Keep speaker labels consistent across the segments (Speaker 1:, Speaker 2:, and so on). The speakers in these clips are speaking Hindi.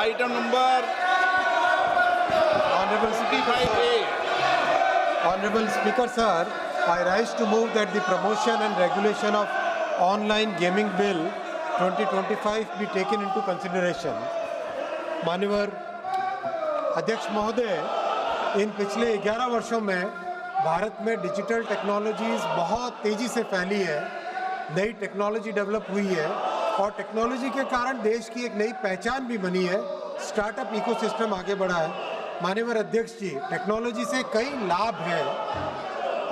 Speaker 1: item number
Speaker 2: Honorable
Speaker 1: 55A.
Speaker 2: Honorable Speaker, sir, I rise to move that the promotion and regulation of online gaming bill 2025 be taken into consideration. माननीय अध्यक्ष महोदय, इन पिछले 11 वर्षों में भारत में डिजिटल टेक्नोलॉजीज़ बहुत तेज़ी से फैली है, नई टेक्नोलॉजी डेवलप हुई है और टेक्नोलॉजी के कारण देश की एक नई पहचान भी बनी है, स्टार्टअप इकोसिस्टम आगे बढ़ा है। माननीय अध्यक्ष जी, टेक्नोलॉजी से कई लाभ हैं।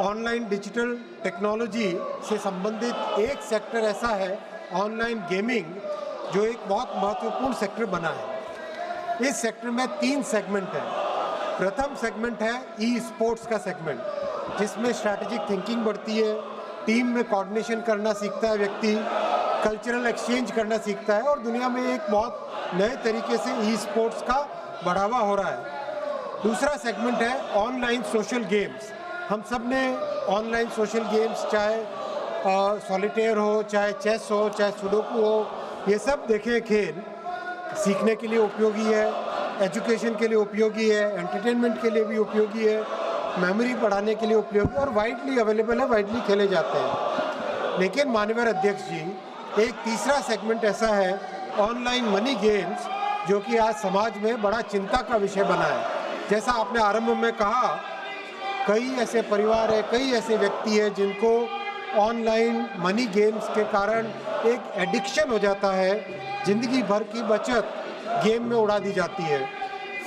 Speaker 2: ऑनलाइन डिजिटल टेक्नोलॉजी से संबंधित एक सेक्टर ऐसा है, ऑनलाइन गेमिंग, जो एक बहुत महत्वपूर्ण सेक्टर बना है। इस सेक्टर में 3 सेगमेंट हैं। प्रथम सेगमेंट है ई स्पोर्ट्स का सेगमेंट, जिसमें स्ट्रैटेजिक थिंकिंग बढ़ती है, टीम में कोऑर्डिनेशन करना सीखता है व्यक्ति, कल्चरल एक्सचेंज करना सीखता है और दुनिया में एक बहुत नए तरीके से ई स्पोर्ट्स का बढ़ावा हो रहा है। दूसरा सेगमेंट है ऑनलाइन सोशल गेम्स। हम सब ने ऑनलाइन सोशल गेम्स, चाहे सॉलिटेयर हो, चाहे चेस हो, चाहे सुडोकू हो, ये सब देखे खेल। सीखने के लिए उपयोगी है, एजुकेशन के लिए उपयोगी है, एंटरटेनमेंट के लिए भी उपयोगी है, मेमोरी बढ़ाने के लिए उपयोगी और वाइडली अवेलेबल है, वाइडली खेले जाते हैं। लेकिन माननीय अध्यक्ष जी, एक तीसरा सेगमेंट ऐसा है ऑनलाइन मनी गेम्स, जो कि आज समाज में बड़ा चिंता का विषय बना है। जैसा आपने आरंभ में कहा, कई ऐसे परिवार है, कई ऐसे व्यक्ति हैं जिनको ऑनलाइन मनी गेम्स के कारण एक एडिक्शन हो जाता है, ज़िंदगी भर की बचत गेम में उड़ा दी जाती है।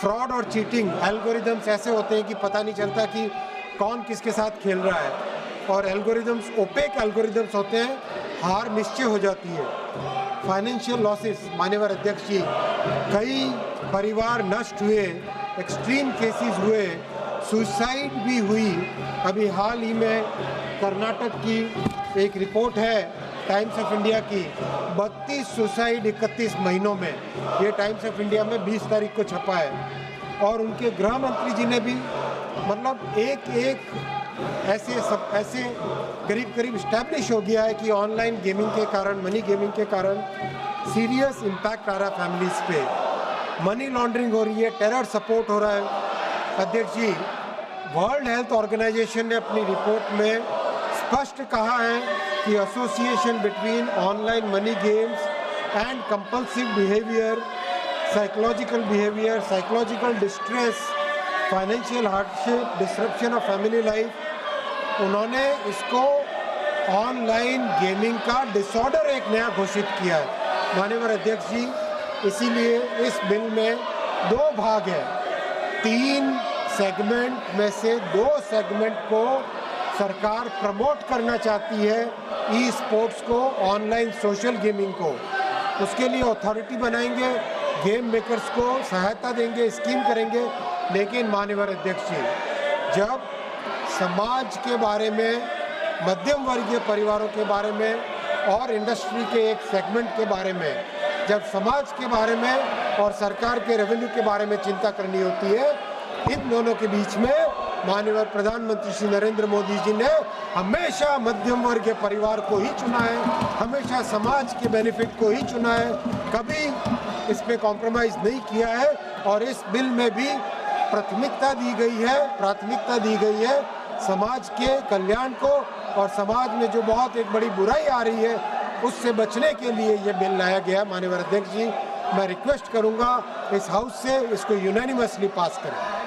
Speaker 2: फ्रॉड और चीटिंग एल्गोरिदम्स ऐसे होते हैं कि पता नहीं चलता कि कौन किसके साथ खेल रहा है और एल्गोरिदम्स ओपेक एल्गोरिदम्स होते हैं, हार निश्चय हो जाती है। फाइनेंशियल लॉसेस, माननीय अध्यक्ष जी, कई परिवार नष्ट हुए, एक्सट्रीम केसेस हुए, सुसाइड भी हुई। अभी हाल ही में कर्नाटक की एक रिपोर्ट है टाइम्स ऑफ इंडिया की, 32 सुसाइड 31 महीनों में, ये टाइम्स ऑफ इंडिया में 20 तारीख को छपा है। और उनके गृह मंत्री जी ने भी मतलब एक ऐसे करीब इस्टेब्लिश हो गया है कि ऑनलाइन गेमिंग के कारण, मनी गेमिंग के कारण सीरियस इम्पैक्ट आ रहा है फैमिलीज पे, मनी लॉन्ड्रिंग हो रही है, टेरर सपोर्ट हो रहा है। अध्यक्ष जी, वर्ल्ड हेल्थ ऑर्गेनाइजेशन ने अपनी रिपोर्ट में स्पष्ट कहा है कि association between online money games and compulsive behaviour, psychological distress, financial hardship, disruption of family life, उन्होंने इसको ऑनलाइन गेमिंग का डिसऑर्डर एक नया घोषित किया है। माननीय अध्यक्ष जी, इसीलिए इस बिल में 2 भाग है। 3 सेगमेंट में से 2 सेगमेंट को सरकार प्रमोट करना चाहती है, ई स्पोर्ट्स को, ऑनलाइन सोशल गेमिंग को। उसके लिए अथॉरिटी बनाएंगे, गेम मेकर्स को सहायता देंगे, स्कीम करेंगे। लेकिन माननीय अध्यक्ष जी, जब समाज के बारे में, मध्यम वर्गीय परिवारों के बारे में और इंडस्ट्री के एक सेगमेंट के बारे में, जब समाज के बारे में और सरकार के रेवेन्यू के बारे में चिंता करनी होती है, इन दोनों के बीच में माननीय प्रधानमंत्री श्री नरेंद्र मोदी जी ने हमेशा मध्यम वर्ग के परिवार को ही चुना है, हमेशा समाज के बेनिफिट को ही चुना है, कभी इस पे कॉम्प्रोमाइज़ नहीं किया है। और इस बिल में भी प्राथमिकता दी गई है समाज के कल्याण को, और समाज में जो बहुत एक बड़ी बुराई आ रही है उससे बचने के लिए ये बिल लाया गया। माननीय अध्यक्ष जी, मैं रिक्वेस्ट करूंगा इस हाउस से इसको यूनानिमसली पास करें।